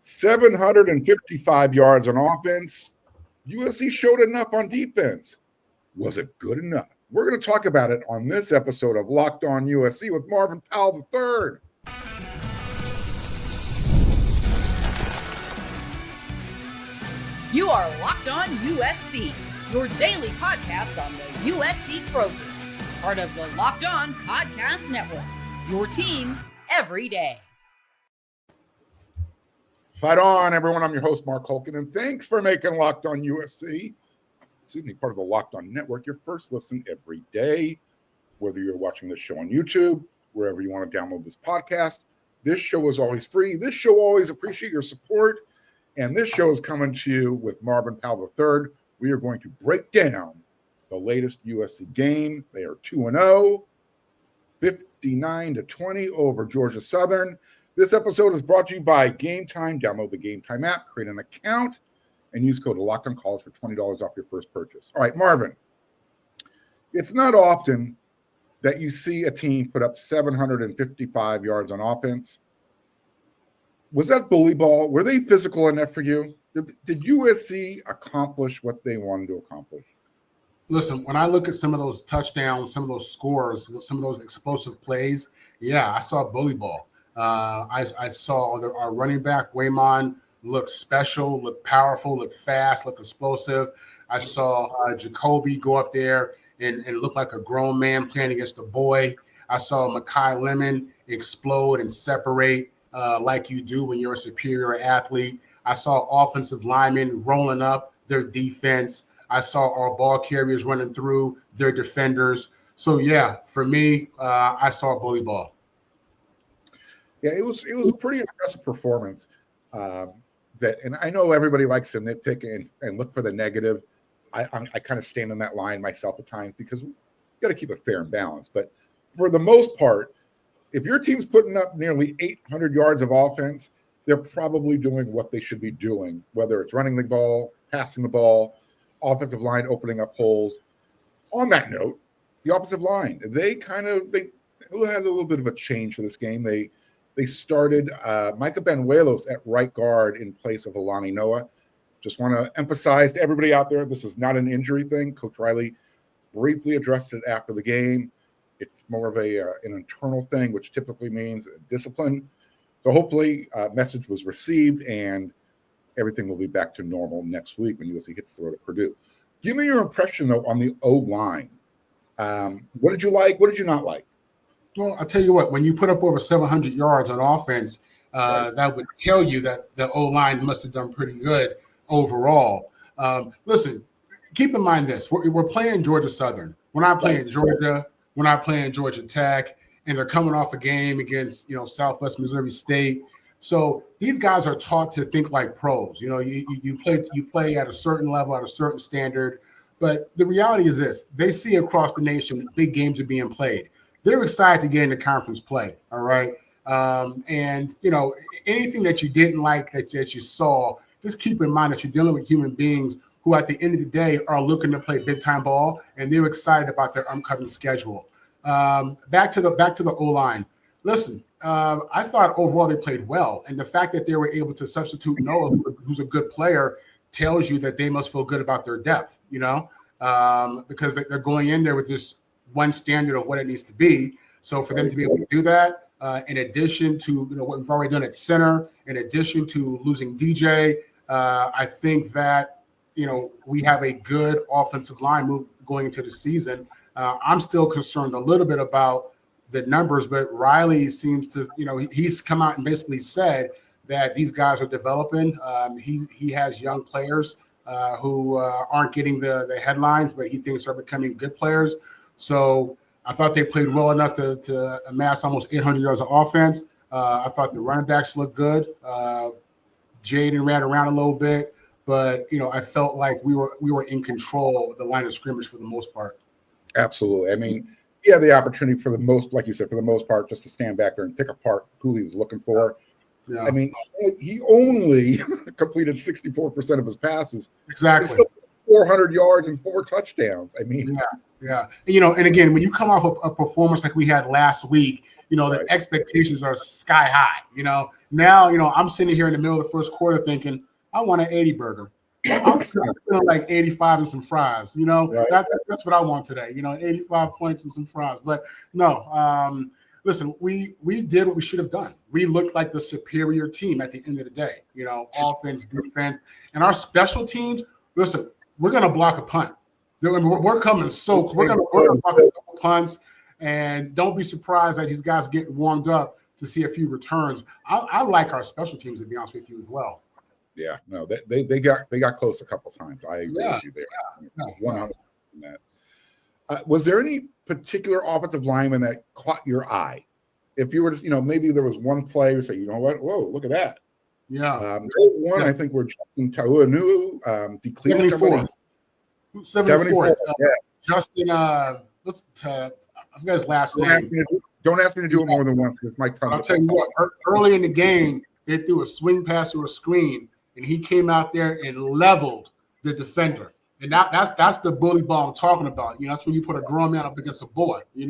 755 yards on offense. USC showed enough on defense. Was it good enough? We're going to talk about it on this episode of Locked On USC with Marvin Powell III. You are Locked On USC, your daily podcast on the USC Trojans, part of the Locked On Podcast Network, your team every day. Fight on, everyone. I'm your host, Mark Holkin, and thanks for making Locked On USC, part of the Locked On Network, your first listen every day. Whether you're watching this show on YouTube, wherever you want to download this podcast, this show is always free. This show always appreciate your support. And this show is coming to you with Marvin Powell III. We are going to break down the latest USC game. They are 2-0, 59-20 over Georgia Southern. This episode is brought to you by Game Time. Download the Game Time app, create an account, and use code LOCKEDONCollege for $20 off your first purchase. All right, Marvin, it's not often that you see a team put up 755 yards on offense. Was that bully ball? Were they physical enough for you? Did USC accomplish what they wanted to accomplish? Listen, when I look at some of those touchdowns, some of those scores, some of those explosive plays, yeah, I saw bully ball. I saw our running back, Waymon, look special, look powerful, look fast, look explosive. I saw Jacoby go up there and look like a grown man playing against a boy. I saw Makai Lemon explode and separate like you do when you're a superior athlete. I saw offensive linemen rolling up their defense. I saw our ball carriers running through their defenders. So, yeah, for me, I saw bully ball. Yeah, it was a pretty impressive performance. And I know everybody likes to nitpick and look for the negative. I kind of stand on that line myself at times because we got to keep it fair and balanced. But for the most part, if your team's putting up nearly 800 yards of offense, they're probably doing what they should be doing, whether it's running the ball, passing the ball, offensive line opening up holes. On that note, the offensive line, they had a little bit of a change for this game. They started Micah Benuelos at right guard in place of Alani Noah. Just want to emphasize to everybody out there, this is not an injury thing. Coach Riley briefly addressed it after the game. It's more of an internal thing, which typically means discipline. So hopefully message was received and everything will be back to normal next week when USC hits the road at Purdue. Give me your impression, though, on the O-line. What did you like? What did you not like? Well, I'll tell you what, when you put up over 700 yards on offense, right, that would tell you that the O-line must have done pretty good overall. Listen, keep in mind this. We're playing Georgia Southern. We're not playing Georgia. We're not playing Georgia Tech, and they're coming off a game against, Southwest Missouri State. So these guys are taught to think like pros. You play at a certain level, at a certain standard. But the reality is this: they see across the nation big games are being played. They're excited to get into conference play. All right, and anything that you didn't like that you saw, just keep in mind that you're dealing with human beings who at the end of the day are looking to play big time ball, and they're excited about their upcoming schedule. Back to the O-line. Listen, I thought overall they played well, and the fact that they were able to substitute Noah, who's a good player, tells you that they must feel good about their depth. Because they're going in there with this one standard of what it needs to be. So for them to be able to do that, in addition to what we've already done at center, in addition to losing DJ, I think that we have a good offensive line move going into the season. I'm still concerned a little bit about the numbers, but Riley seems to, he's come out and basically said that these guys are developing. He has young players who aren't getting the headlines, but he thinks are becoming good players. So I thought they played well enough to amass almost 800 yards of offense. I thought the running backs looked good. Jaden ran around a little bit. But, I felt like we were in control of the line of scrimmage for the most part. Absolutely. I mean, he had the opportunity for the most, like you said, for the most part, just to stand back there and pick apart who he was looking for. Yeah. I mean, he only completed 64% of his passes. Exactly. Still 400 yards and 4 touchdowns. I mean, Yeah. And again, when you come off a performance like we had last week, the expectations are sky high. Now, I'm sitting here in the middle of the first quarter thinking, I want an 80 burger. I'm feeling like 85 and some fries. That's what I want today. 85 points and some fries. But no, listen, we did what we should have done. We looked like the superior team at the end of the day. Offense, defense, and our special teams. Listen, we're going to block a punt. We're coming so we're going to block a couple punts, and don't be surprised that these guys getting warmed up to see a few returns. I like our special teams, to be honest with you, as well. Yeah, no, they got close a couple times. I agree with you there. Yeah. 100%. Was there any particular offensive lineman that caught your eye? If you were to, maybe there was one play you say, you know what? Whoa, look at that. Yeah. One, I think, where Justin Taunu declared 74. Yeah. Justin, I forgot his last name. Don't ask me to do it more than once because my tongue. I'll tell you what. Early in the game, they threw a swing pass or a screen, and he came out there and leveled the defender. And that's the bully ball I'm talking about. That's when you put a grown man up against a boy. He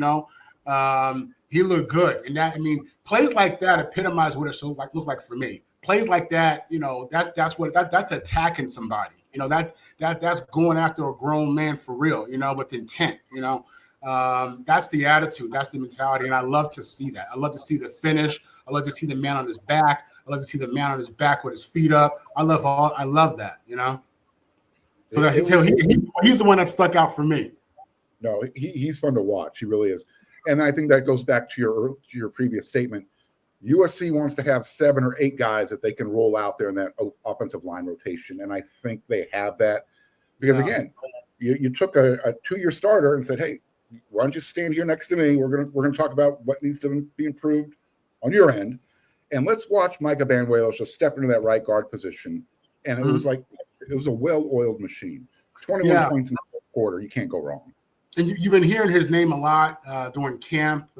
looked good, and plays like that epitomize what it looks like for me. Plays like that, that's attacking somebody. That's going after a grown man for real. With intent. That's the attitude, that's the mentality, and I love to see that. I love to see the finish. I love to see the man on his back. I love to see the man on his back with his feet up. I love that. So he's the one that stuck out for me. No, he's fun to watch. He really is. And I think that goes back to your previous statement. USC wants to have 7 or 8 guys that they can roll out there in that offensive line rotation. And I think they have that because, again, you took a 2-year starter and said, hey, why don't you stand here next to me? We're gonna talk about what needs to be improved on your end. And let's watch Micah Banuelos just step into that right guard position. And it was like it was a well-oiled machine. 21 points in the fourth quarter. You can't go wrong. And you've been hearing his name a lot during camp.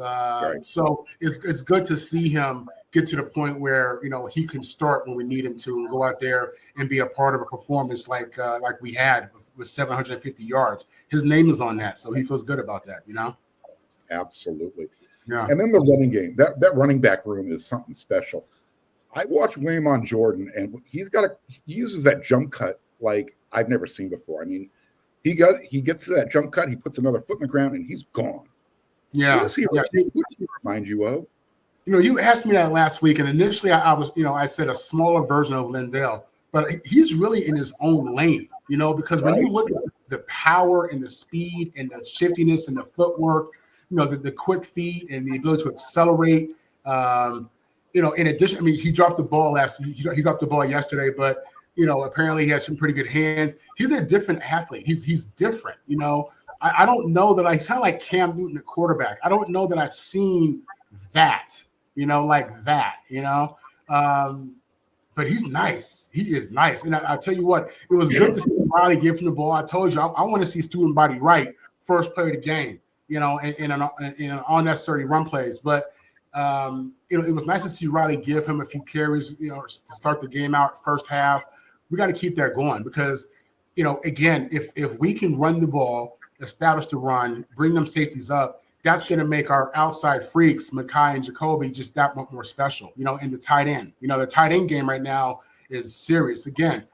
So it's good to see him get to the point where, he can start when we need him to and go out there and be a part of a performance like we had with 750 yards. His name is on that, so he feels good about that, Absolutely. Yeah. And then the running game. That running back room is something special. I watched Waymon Jordan, and he uses that jump cut like I've never seen before. He gets to that jump cut, he puts another foot in the ground, and he's gone. Yeah. Who does he remind you of? You asked me that last week, and initially I was, I said a smaller version of Lindell, but he's really in his own lane, because when you look at the power and the speed and the shiftiness and the footwork, the quick feet and the ability to accelerate, in addition, he dropped the ball he dropped the ball yesterday, but apparently he has some pretty good hands. He's a different athlete. He's different. I don't know that he's kind of like Cam Newton, the quarterback. I don't know that I've seen that, like that, but he's nice. He is nice. And I'll tell you what, it was good to see Riley give him the ball. I told you, I want to see student body right first play of the game, in unnecessary run plays. But, it was nice to see Riley give him a few carries, to start the game out first half. We got to keep that going because, again, if we can run the ball, establish the run, bring them safeties up, that's going to make our outside freaks, Mekhi and Jacoby, just that much more special, and the tight end. The tight end game right now is serious. Again,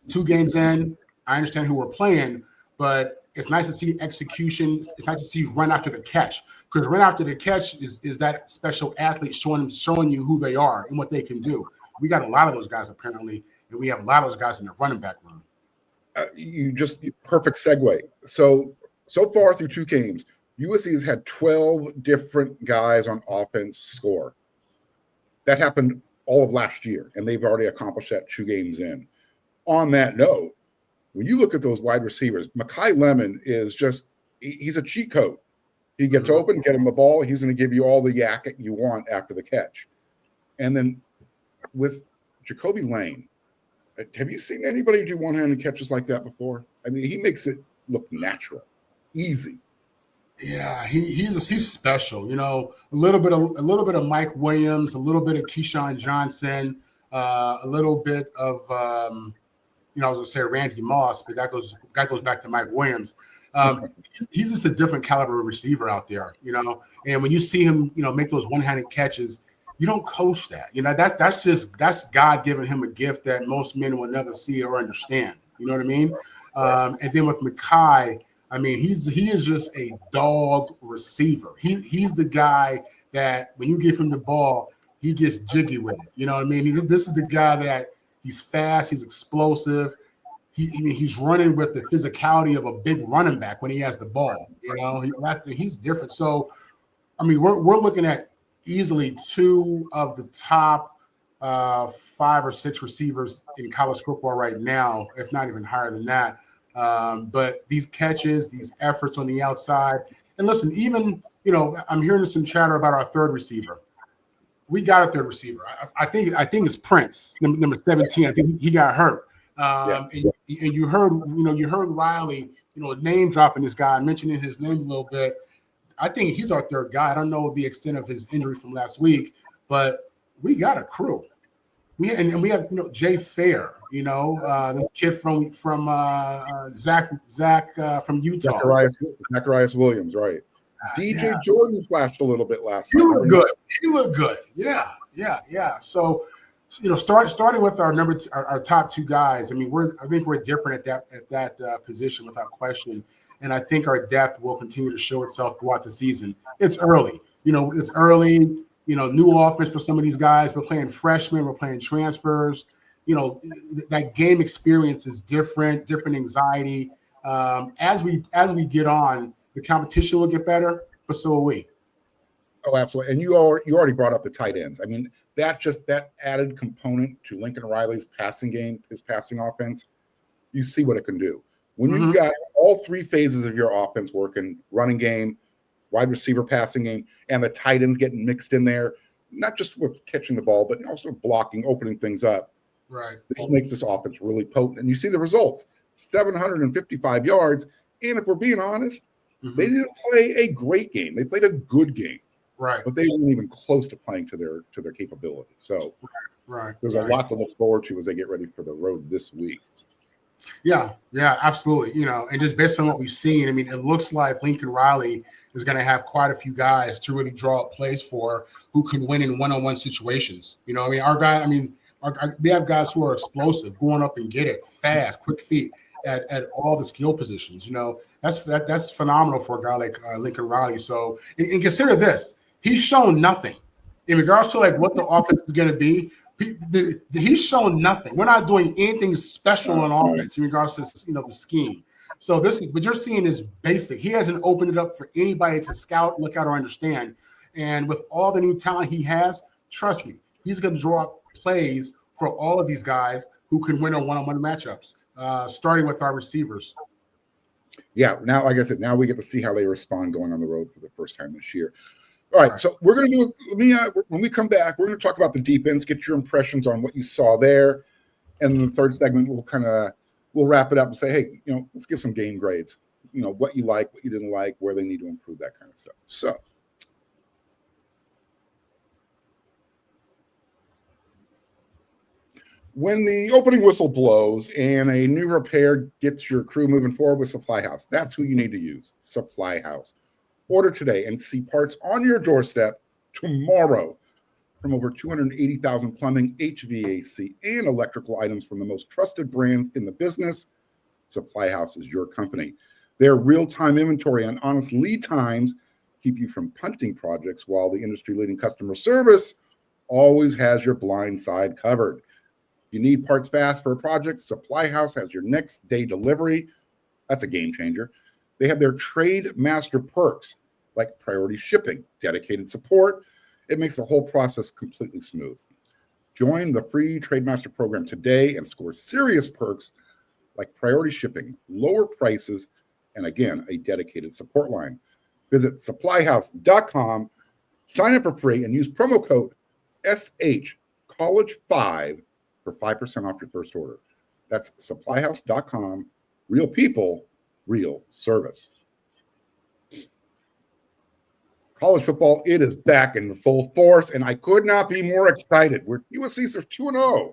2 games in, I understand who we're playing, but it's nice to see execution. It's nice to see run after the catch because run after the catch is that special athlete showing you who they are and what they can do. We got a lot of those guys apparently, and we have a lot of those guys in the running back room. Perfect segue. So far through 2 games, USC has had 12 different guys on offense score. That happened all of last year, and they've already accomplished that 2 games in. On that note, when you look at those wide receivers, Mekhi Lemon is he's a cheat code. He gets open, get him the ball. He's going to give you all the yak you want after the catch. And then with Jacoby Lane, have you seen anybody do one-handed catches like that before? He makes it look natural, easy. Yeah, he's special. A little bit of Mike Williams, a little bit of Keyshawn Johnson, a little bit of I was gonna say Randy Moss, but that goes back to Mike Williams. He's just a different caliber of receiver out there, And when you see him, make those one-handed catches, you don't coach that. That's God giving him a gift that most men will never see or understand. You know what I mean? And then with Mekhi, I mean, he is just a dog receiver. He's the guy that when you give him the ball, he gets jiggy with it. You know what I mean? This is the guy that he's fast, he's explosive. He's running with the physicality of a big running back when he has the ball. He's different. So, I mean, we're looking at easily two of the top 5 or 6 receivers in college football right now, if not even higher than that. But these catches, these efforts on the outside, and listen, even I'm hearing some chatter about our third receiver. We got a third receiver. I think it's Prince, number 17. I think he got hurt. And you heard Riley, name dropping this guy, mentioning his name a little bit. I think he's our third guy. I don't know the extent of his injury from last week, but we got a crew. We have Jay Fair, this kid from Zach from Utah. Zacharias Williams, right? DJ Jordan flashed a little bit last night. He looked good. Yeah. So, starting with our top 2 guys. I mean, I think we're different at that position without question, and I think our depth will continue to show itself throughout the season. It's early, It's early. New offense for some of these guys. We're playing freshmen. We're playing transfers. That game experience is different anxiety. As we get on, the competition will get better, but so will we. Oh, absolutely. And you already brought up the tight ends. I mean, that added component to Lincoln Riley's passing game, his passing offense, you see what it can do. When you've got all 3 phases of your offense working, running game, wide receiver passing game, and the tight ends getting mixed in there, not just with catching the ball, but also blocking, opening things up. Right. This makes this offense really potent. And you see the results, 755 yards. And if we're being honest, they didn't play a great game. They played a good game. Right. But they weren't even close to playing to their capability. So there's a lot to look forward to as they get ready for the road this week. Yeah, absolutely. And just based on what we've seen, I mean, it looks like Lincoln Riley is going to have quite a few guys to really draw up plays for who can win in one-on-one situations. We have guys who are explosive, going up and get it, fast, quick feet at all the skill positions. That's phenomenal for a guy like Lincoln Riley. So, and consider this: he's shown nothing in regards to what the offense is going to be. He's shown nothing. We're not doing anything special on offense in regards to the scheme. So what you're seeing is basic. He hasn't opened it up for anybody to scout, look at, or understand. And with all the new talent he has, trust me, he's going to draw up plays for all of these guys who can win on one-on-one matchups, starting with our receivers. Yeah, now, like I said, now we get to see how they respond going on the road for the first time this year. All right, so we're going to when we come back, we're going to talk about the defense, get your impressions on what you saw there. And in the third segment, we'll wrap it up and say, hey, let's give some game grades, what you like, what you didn't like, where they need to improve, that kind of stuff. So when the opening whistle blows and a new repair gets your crew moving forward with Supply House, that's who you need to use, Supply House. Order today and see parts on your doorstep tomorrow from over 280,000 plumbing, HVAC, and electrical items from the most trusted brands in the business. Supply House is your company. Their real-time inventory and honest lead times keep you from punting projects, while the industry-leading customer service always has your blind side covered. If you need parts fast for a project, Supply House has your next day delivery. That's a game changer. They have their Trade Master perks, like priority shipping, dedicated support. It makes the whole process completely smooth. Join the free Trade Master program today and score serious perks like priority shipping, lower prices, and again, a dedicated support line. Visit supplyhouse.com, sign up for free, and use promo code SHCollege5 for 5% off your first order. That's supplyhouse.com. Real people, real service. College football, it is back in full force, and I could not be more excited. USC's are 2-0.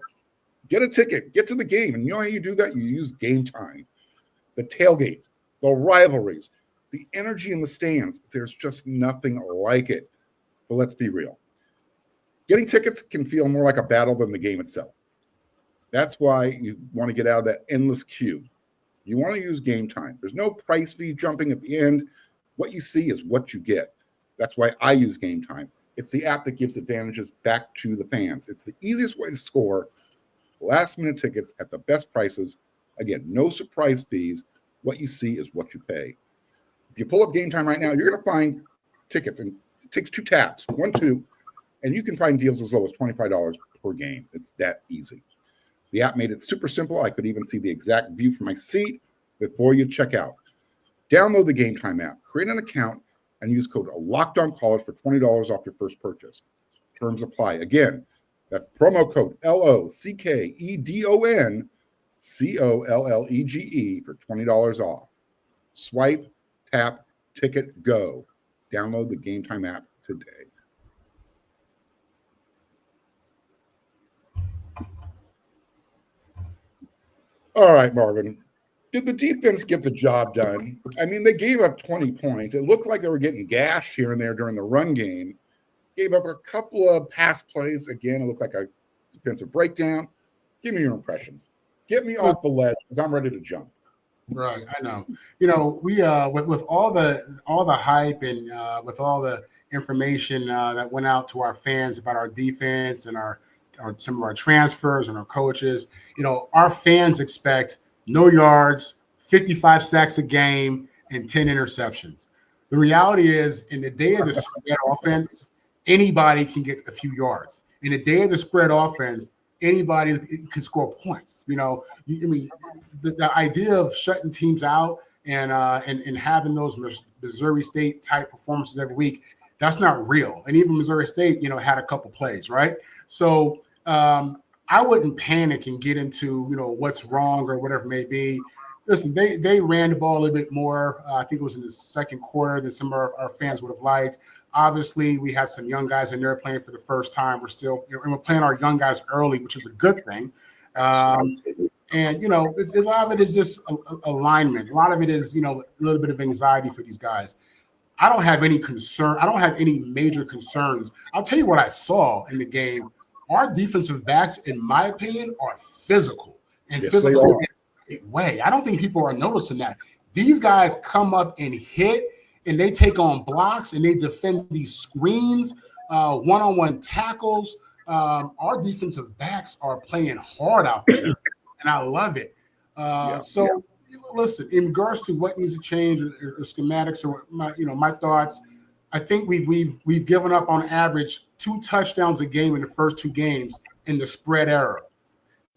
Get a ticket, get to the game, and you know how you do that? You use Game Time. The tailgates, the rivalries, the energy in the stands. There's just nothing like it. But let's be real. Getting tickets can feel more like a battle than the game itself. That's why you want to get out of that endless queue. You want to use Game Time. There's no price fee jumping at the end. What you see is what you get. That's why I use Game Time. It's the app that gives advantages back to the fans. It's the easiest way to score last-minute tickets at the best prices. Again, no surprise fees. What you see is what you pay. If you pull up Game Time right now, you're going to find tickets, and it takes 2 taps, 1, 2, and you can find deals as low as $25 per game. It's that easy. The app made it super simple. I could even see the exact view from my seat before you check out. Download the Game Time app, create an account, and use code LOCKEDONCollege for $20 off your first purchase. Terms apply. Again, that's promo code LOCKEDONCOLLEGE for $20 off. Swipe, tap, ticket, go. Download the Game Time app today. All right, Marvin. Did the defense get the job done? I mean, they gave up 20 points. It looked like they were getting gashed here and there during the run game. Gave up a couple of pass plays. Again, it looked like a defensive breakdown. Give me your impressions. Get me off the ledge because I'm ready to jump. Right, I know. We with all the hype and with all the information that went out to our fans about our defense and our some of our transfers and our coaches, our fans expect no yards, 55 sacks a game, and 10 interceptions. The reality is, in the day of the spread offense, anybody can get a few yards. In the day of the spread offense, anybody can score points. The idea of shutting teams out and having those Missouri State type performances every week, that's not real. And even Missouri State, had a couple plays, right? So I wouldn't panic and get into, what's wrong or whatever it may be. Listen, they ran the ball a little bit more. I think it was in the second quarter than some of our fans would have liked. Obviously, we had some young guys in there playing for the first time. We're still, and we're playing our young guys early, which is a good thing. And, it's, a lot of it is just alignment. A lot of it is, a little bit of anxiety for these guys. I don't have any concern. I don't have any major concerns. I'll tell you what I saw in the game. Our defensive backs, in my opinion, are physical and physical in a way. I don't think people are noticing that. These guys come up and hit, and they take on blocks, and they defend these screens, one-on-one tackles. Our defensive backs are playing hard out there, and I love it. Listen, in regards to what needs to change or schematics or my thoughts, I think we've given up on average 2 touchdowns a game in the first 2 games in the spread era.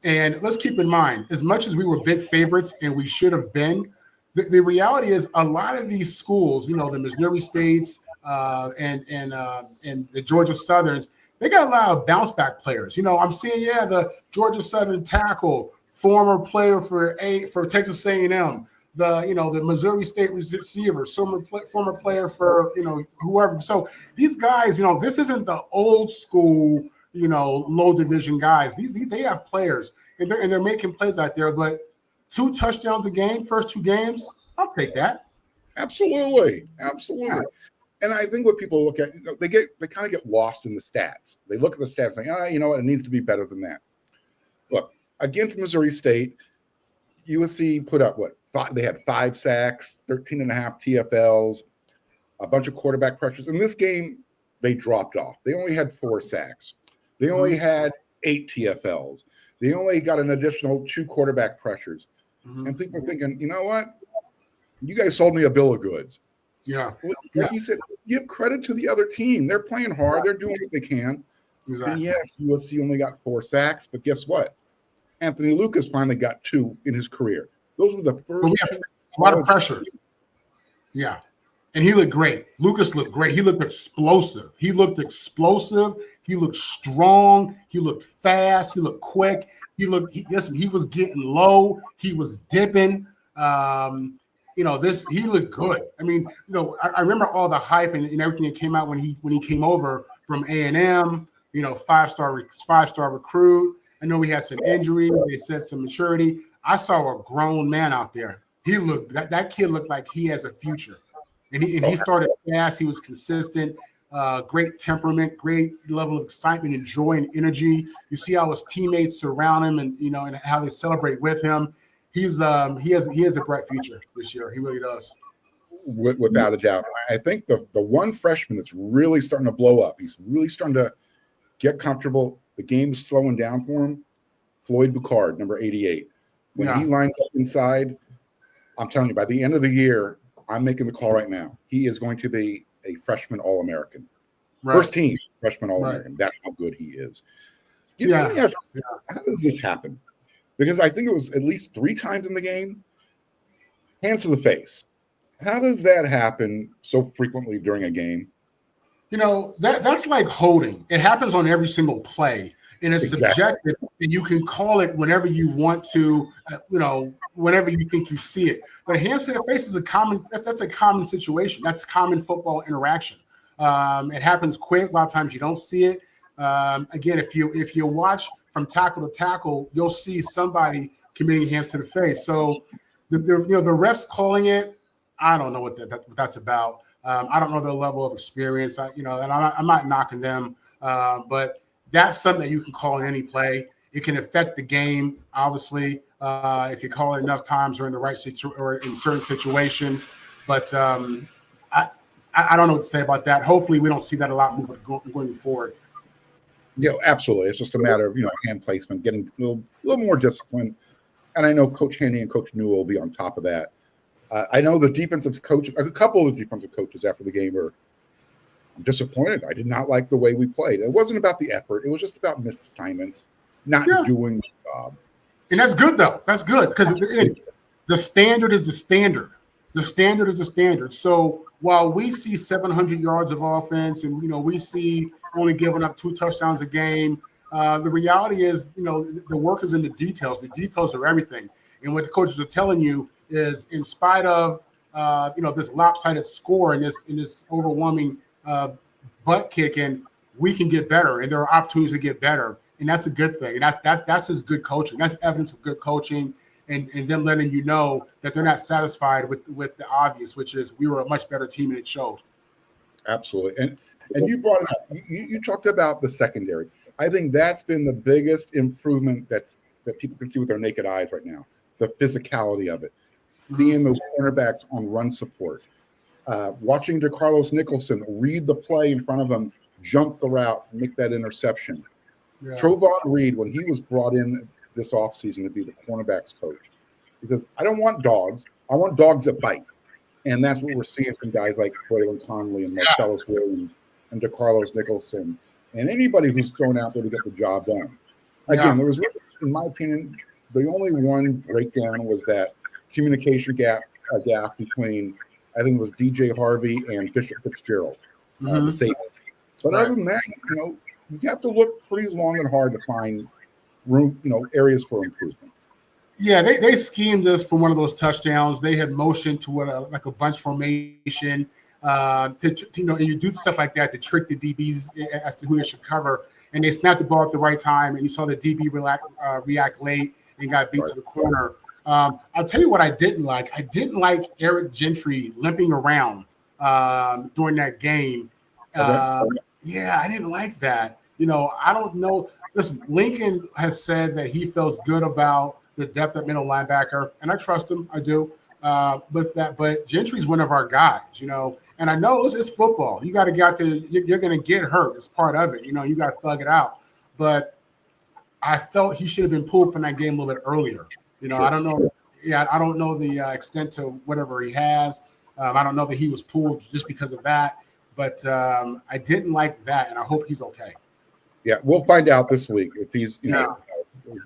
And let's keep in mind, as much as we were big favorites and we should have been, the reality is a lot of these schools, the Missouri States and the Georgia Southerns, they got a lot of bounce back players. I'm seeing, the Georgia Southern tackle, former player for Texas A&M, the Missouri State receiver, former player for whoever. So these guys, this isn't the old school, low division guys. They have players and they're making plays out there. But 2 touchdowns a game, first 2 games, I'll take that. Absolutely. And I think what people look at, they kind of get lost in the stats. They look at the stats and think, it needs to be better than that. Look, against Missouri State, USC put up they had 5 sacks, 13.5 TFLs, a bunch of quarterback pressures. In this game, they dropped off. They only had 4 sacks. They only had 8 TFLs. They only got an additional 2 quarterback pressures. And people are thinking, you know what? You guys sold me a bill of goods. Yeah. Like you said, give credit to the other team. They're playing hard. They're doing what they can. Exactly. And yes, USC only got 4 sacks, but guess what? Anthony Lucas finally got 2 in his career. Those were the first. A lot of pressure. Yeah. And he looked great. Lucas looked great. He looked explosive. He looked strong. He looked fast. He looked quick. He was getting low. He was dipping. He looked good. I mean, I remember all the hype and everything that came out when he came over from A&M, 5-star recruit. I know he had some injury. They said some maturity. I saw a grown man out there. He looked that kid looked like he has a future, and he started fast. He was consistent, great temperament, great level of excitement and joy and energy. You see how his teammates surround him, and and how they celebrate with him. He has a bright future this year. He really does. Without a doubt. I think the one freshman that's really starting to blow up, he's really starting to get comfortable. The game's slowing down for him. Floyd Boucard, number 88. When he lines up inside, I'm telling you, by the end of the year, I'm making the call right now. He is going to be a freshman All-American. Right. First team freshman All-American. Right. That's how good he is. How does this happen? Because I think it was at least 3 times in the game. Hands to the face. How does that happen so frequently during a game? That's like holding. It happens on every single play, and it's subjective, and you can call it whenever you want to, whenever you think you see it. But hands to the face is that's a common situation. That's common football interaction. It happens quick. A lot of times you don't see it. Again, if you watch from tackle to tackle, you'll see somebody committing hands to the face. So the refs calling it, I don't know what that's about. I don't know their level of experience. And I'm not knocking them, but that's something that you can call in any play. It can affect the game, obviously, if you call it enough times or in the right or in certain situations. But I don't know what to say about that. Hopefully, we don't see that a lot going forward. Absolutely. It's just a matter of hand placement, getting a little more discipline. And I know Coach Haney and Coach Newell will be on top of that. I know the defensive coach, a couple of the defensive coaches after the game were disappointed. I did not like the way we played. It wasn't about the effort. It was just about missed assignments, not doing the job. And that's good, though. That's good because the standard is the standard. The standard is the standard. So while we see 700 yards of offense and, we see only giving up 2 touchdowns a game, the reality is, the work is in the details. The details are everything. And what the coaches are telling you is, in spite of this lopsided score and this overwhelming butt kicking, we can get better, and there are opportunities to get better, and that's a good thing. And that's just good coaching. That's evidence of good coaching, and them letting you know that they're not satisfied with the obvious, which is we were a much better team, and it showed. Absolutely, and you brought it up. You talked about the secondary. I think that's been the biggest improvement that people can see with their naked eyes right now. The physicality of it. Seeing those cornerbacks on run support, watching DeCarlos Nicholson read the play in front of him, jump the route, make that interception. Yeah. Trojan Reed, when he was brought in this offseason to be the cornerbacks coach, he says, I don't want dogs. I want dogs that bite. And that's what we're seeing from guys like Braylon Conley and Marcellus Williams and DeCarlos Nicholson and anybody who's thrown out there to get the job done. Again, there was, in my opinion, the only one breakdown was that communication gap between, I think it was DJ Harvey and Bishop Fitzgerald, the safety. But other than that, you have to look pretty long and hard to find room, areas for improvement. Yeah, they schemed us for one of those touchdowns. They had motioned to like a bunch formation, and you do stuff like that to trick the DBs as to who they should cover. And they snapped the ball at the right time, and you saw the DB react late and got beat to the corner. I'll tell you what I didn't like. I didn't like Eric Gentry limping around during that game. I didn't like that. I don't know. Listen, Lincoln has said that he feels good about the depth at middle linebacker, and I trust him. I do. But Gentry's one of our guys, and I know it's football. You got to get out there. You're going to get hurt. It's part of it. You got to thug it out. But I felt he should have been pulled from that game a little bit earlier. Sure. I don't know. Yeah, I don't know the extent to whatever he has. I don't know that he was pulled just because of that. But I didn't like that, and I hope he's okay. Yeah, we'll find out this week if he's,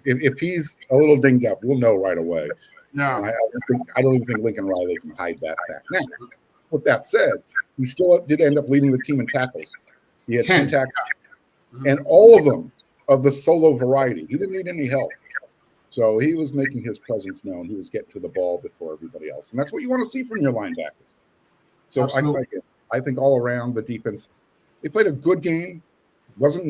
if he's a little dinged up, we'll know right away. No, I don't even think Lincoln Riley can hide that fact. Now, with that said, he still did end up leading the team in tackles. He had 10 tackles, and all of them of the solo variety. He didn't need any help. So he was making his presence known. He was getting to the ball before everybody else. And that's what you want to see from your linebackers. So I think all around the defense, they played a good game. Wasn't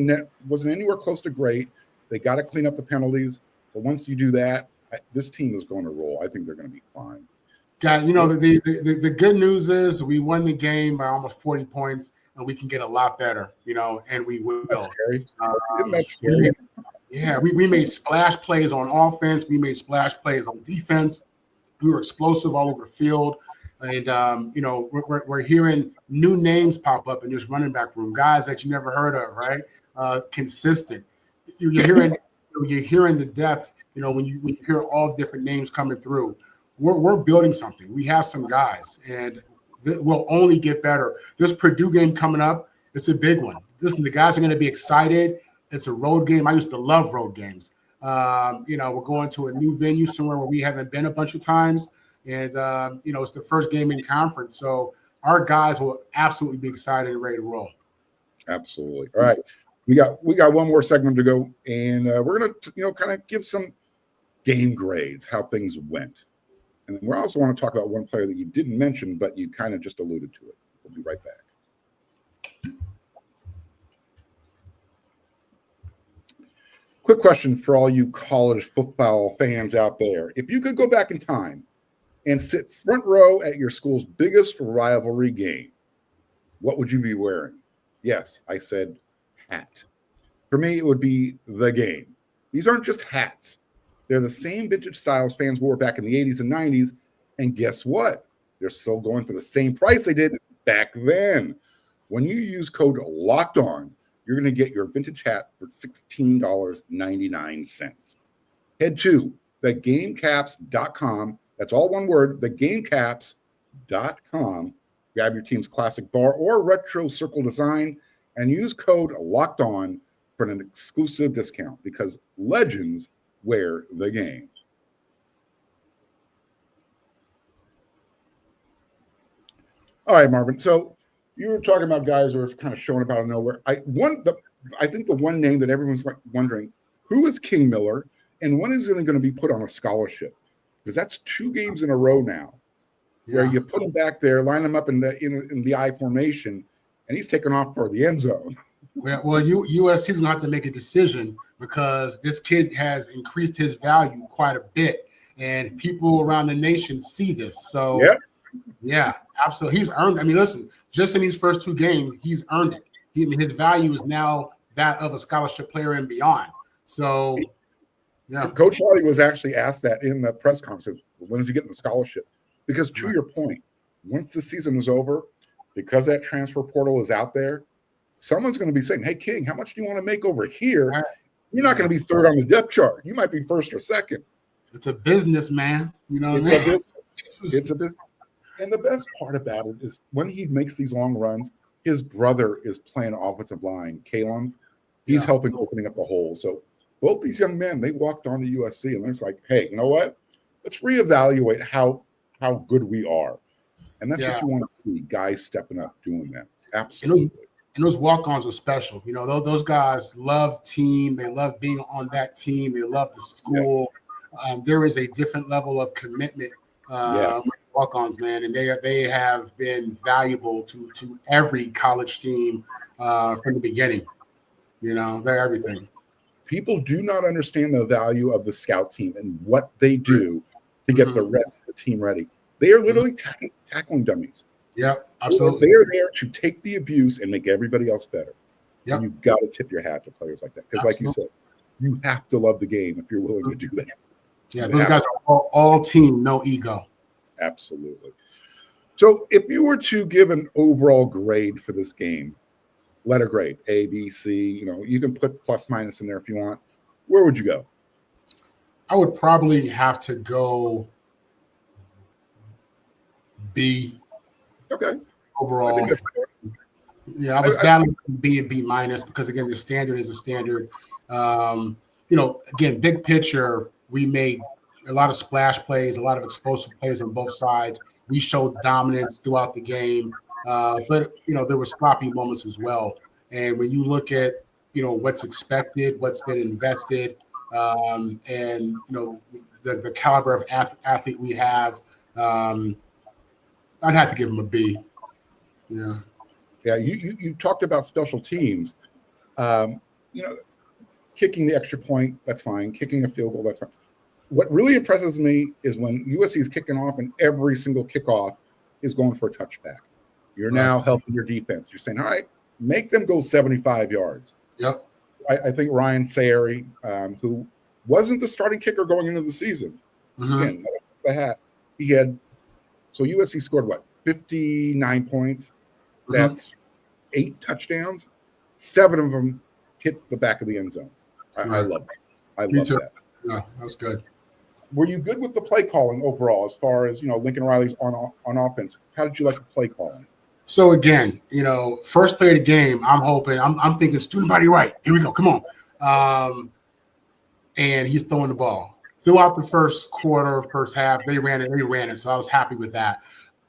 anywhere close to great. They got to clean up the penalties. But once you do that, this team is going to roll. I think they're going to be fine. Guys, the good news is we won the game by almost 40 points, and we can get a lot better, and we will. That's scary. Isn't that scary? We made splash plays on offense. We made splash plays on defense. We were explosive all over the field. And, we're hearing new names pop up in this running back room, guys that you never heard of, right? Consistent. You're hearing the depth, when you hear all the different names coming through. We're building something. We have some guys, and we'll only get better. This Purdue game coming up, it's a big one. Listen, the guys are going to be excited. It's a road game. I used to love road games. We're going to a new venue somewhere where we haven't been a bunch of times. And, it's the first game in conference. So our guys will absolutely be excited and ready to roll. Absolutely. All right. We got one more segment to go. And we're going to, kind of give some game grades, how things went. And we also want to talk about one player that you didn't mention, but you kind of just alluded to it. We'll be right back. Quick question for all you college football fans out there. If you could go back in time and sit front row at your school's biggest rivalry game, what would you be wearing? Yes, I said hat. For me, it would be the game. These aren't just hats. They're the same vintage styles fans wore back in the 80s and 90s. And guess what? They're still going for the same price they did back then. When you use code LOCKED ON, you're going to get your vintage hat for $16.99. Head to thegamecaps.com. That's all one word, thegamecaps.com. Grab your team's classic bar or retro circle design and use code LOCKED ON for an exclusive discount because legends wear the game. All right, Marvin. So you were talking about guys who are kind of showing up out of nowhere. I think the one name that everyone's wondering, who is King Miller and when is it going to be put on a scholarship? Because that's 2 games in a row now where you put him back there, line him up in the I formation, and he's taking off for the end zone. Well, USC's going to have to make a decision because this kid has increased his value quite a bit, and people around the nation see this. So, yeah, absolutely. He's earned. I mean, listen, just in these first 2 games, he's earned it. His value is now that of a scholarship player and beyond. So, yeah. Coach Lottie was actually asked that in the press conference. When is he getting the scholarship? Because to your point, once the season is over, because that transfer portal is out there, someone's going to be saying, hey, King, how much do you want to make over here? You're not going to be third on the depth chart. You might be first or second. It's a business, man. You know what I mean? It's a business. And the best part about it is when he makes these long runs, his brother is playing offensive line, Caleb. He's helping opening up the hole. So both these young men, they walked on to USC, and it's like, hey, you know what? Let's reevaluate how good we are. And that's what you want to see, guys stepping up doing that. Absolutely. And those walk-ons are special. You know, those guys love team. They love being on that team. They love the school. There is a different level of commitment walk-ons, man, and they have been valuable to every college team from the beginning. You know, they're everything. People do not understand the value of the scout team and what they do to get the rest of the team ready. They are literally tackling dummies. Yeah, absolutely. They are there to take the abuse and make everybody else better. Yeah, you've got to tip your hat to players like that because, like you said, you have to love the game if you're willing to do that. Yeah, those guys are all team, no ego. Absolutely. So, if you were to give an overall grade for this game, letter grade, A, B, C, you can put plus minus in there if you want. Where would you go? I would probably have to go B. Okay. Overall. I was battling B and B minus because, again, the standard is a standard. Again, big picture, we made a lot of splash plays, a lot of explosive plays on both sides. We showed dominance throughout the game, but there were sloppy moments as well. And when you look at what's expected, what's been invested, and the caliber of athlete we have, I'd have to give him a B. Yeah. Yeah. You talked about special teams. Kicking the extra point, that's fine. Kicking a field goal, that's fine. what really impresses me is when USC is kicking off and every single kickoff is going for a touchback. You're now helping your defense. You're saying, all right, make them go 75 yards. Yep. I think Ryan Sayre, who wasn't the starting kicker going into the season, again, the hat, he had, so USC scored 59 points. That's 8 touchdowns. 7 of them hit the back of the end zone. I love it. I love that. Yeah, that was good. Were you good with the play calling overall, as far as Lincoln Riley's on offense? How did you like the play calling? So again, first play of the game, I'm thinking student body right. Here we go. Come on. And he's throwing the ball. Throughout the first quarter, first half, they ran it. So I was happy with that.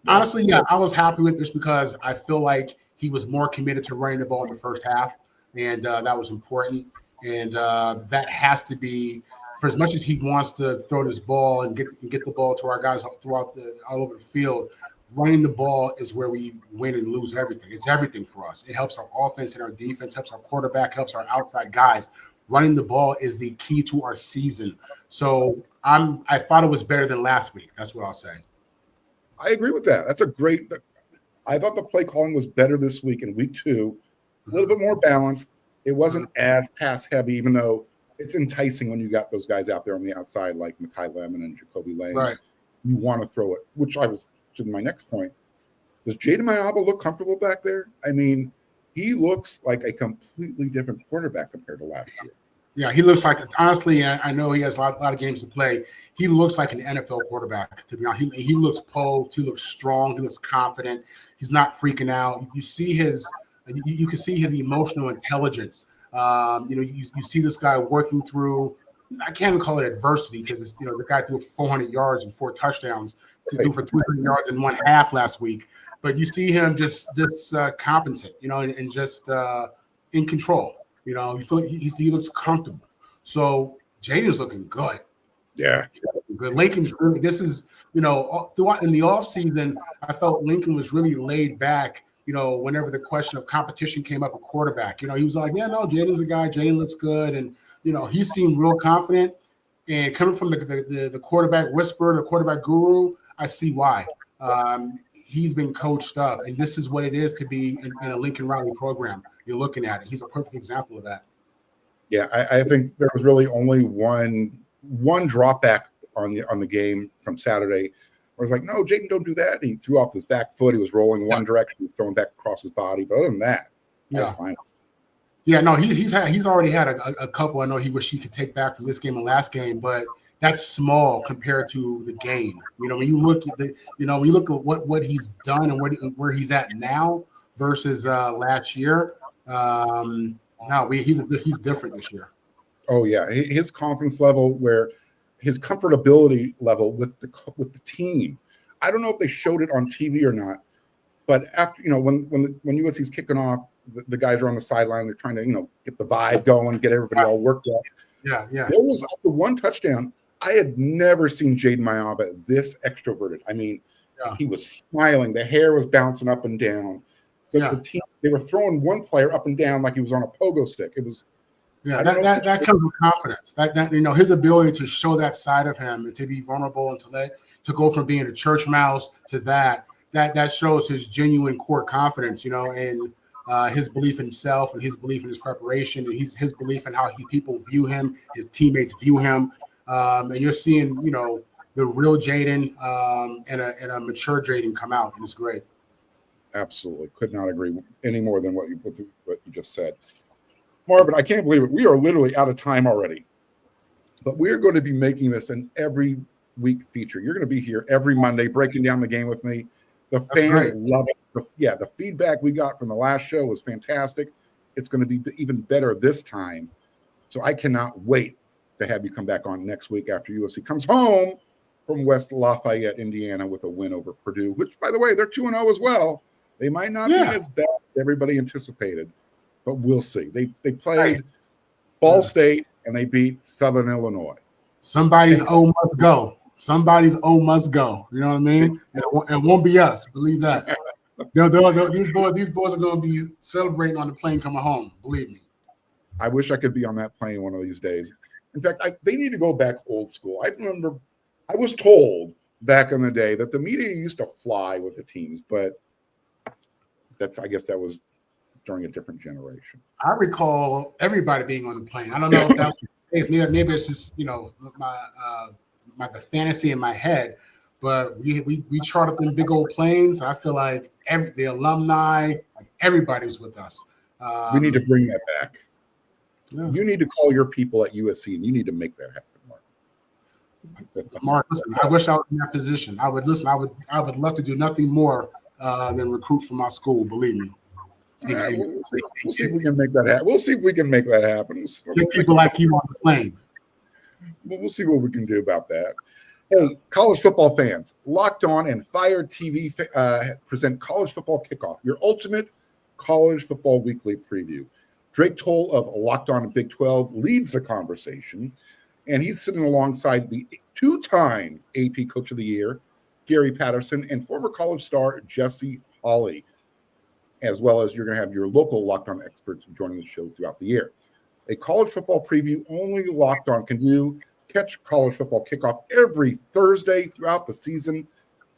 Honestly, yeah, I was happy with this because I feel like he was more committed to running the ball in the first half, and that was important. And that has to be, for as much as he wants to throw this ball and get the ball to our guys all over the field, running the ball is where we win and lose everything. It's everything for us. It helps our offense and our defense, helps our quarterback, helps our outside guys. Running the ball is the key to our season. So I thought it was better than last week. That's what I'll say. I agree with that. That's a great – I thought the play calling was better this week in week 2, a little bit more balanced. It wasn't as pass-heavy, even though it's enticing when you got those guys out there on the outside like Mekhi Lemon and Jacoby Lane. Right. You want to throw it, which I was – to my next point. Does Jaden Mayaba look comfortable back there? I mean, he looks like a completely different quarterback compared to last year. Yeah, he looks like, honestly, I know he has a lot of games to play. He looks like an NFL quarterback, to be honest. He looks posed. He looks strong. He looks confident. He's not freaking out. You can see his emotional intelligence. You see this guy working through, I can't even call it adversity because it's, the guy threw 400 yards and 4 touchdowns to do for 300 yards in one half last week. But you see him just competent, and just in control. You feel like he looks comfortable. So Jaden's looking good. Yeah. Good. Lincoln's really, this is, throughout in the offseason, I felt Lincoln was really laid back, whenever the question of competition came up at quarterback. He was like, yeah, no, Jaden's the guy. Jaden looks good. And, he seemed real confident. And coming from the quarterback whisperer, the quarterback guru, I see why. He's been coached up, and this is what it is to be in a Lincoln Riley program. You're looking at it. He's a perfect example of that. Yeah, I think there was really only one drop back on the game from Saturday. Where it's like, no, Jaden, don't do that. He threw off his back foot. He was rolling one direction. He was throwing back across his body. But other than that, that's fine. Yeah, no, he's already had a couple. I know he wish he could take back from this game and last game, but that's small compared to the game. When you look at what he's done and where he's at now versus last year, he's different this year. Oh yeah, his confidence level, where his comfortability level with the team. I don't know if they showed it on TV or not, but after when USC's kicking off, the guys are on the sideline. They're trying to get the vibe going, get everybody all worked up. Yeah. There was after one touchdown. I had never seen Jaden Mayaba this extroverted. I mean, he was smiling. The hair was bouncing up and down. The team, they were throwing one player up and down like he was on a pogo stick. It was that comes with confidence. That his ability to show that side of him and to be vulnerable and to go from being a church mouse to that shows his genuine core confidence. And his belief in himself and his belief in his preparation and his belief in how people view him, his teammates view him. And you're seeing, the real Jaden and a mature Jaden come out, and it's great. Absolutely. Could not agree any more than what you just said. Marvin, I can't believe it. We are literally out of time already. But we're going to be making this an every week feature. You're going to be here every Monday breaking down the game with me. The fans love it. The feedback we got from the last show was fantastic. It's going to be even better this time. So I cannot wait to have you come back on next week after USC comes home from West Lafayette, Indiana, with a win over Purdue, which, by the way, they're 2-0 as well. They might not be as bad as everybody anticipated, but we'll see. They played Ball State, and they beat Southern Illinois. Somebody's O must go. Somebody's O must go. You know what I mean? And it won't be us. Believe that. These boys are going to be celebrating on the plane coming home. Believe me. I wish I could be on that plane one of these days. In fact, they need to go back old school. I remember I was told back in the day that the media used to fly with the teams, but I guess that was during a different generation. I recall everybody being on the plane. I don't know if that was the case. Maybe it's just the fantasy in my head. But we chartered them big old planes. I feel like the alumni, like everybody was with us. We need to bring that back. Yeah. You need to call your people at USC, and you need to make that happen, Mark. Mark, listen, I wish I was in that position. I would love to do nothing more than recruit for my school. Believe me. We'll see if we can make that happen. We'll see if we can make that happen. Get people like you on the plane. We'll see what we can do about that. Hey, college football fans, Locked On and Fire TV present College Football Kickoff, your ultimate college football weekly preview. Drake Toll of Locked On Big 12 leads the conversation, and he's sitting alongside the two-time AP Coach of the Year, Gary Patterson, and former college star Jesse Hawley, as well as you're going to have your local Locked On experts joining the show throughout the year. A college football preview only Locked On can do. Catch College Football Kickoff every Thursday throughout the season,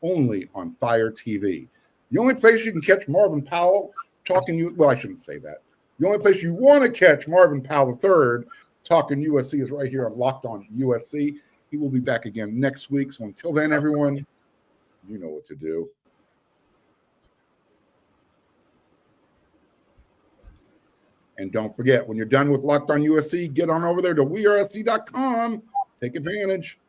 only on Fire TV. The only place you can catch Marvin Powell talking, well, I shouldn't say that. The only place you want to catch Marvin Powell III talking USC is right here on Locked On USC. He will be back again next week. So until then, everyone, you know what to do. And don't forget, when you're done with Locked On USC, get on over there to wearesd.com. Take advantage.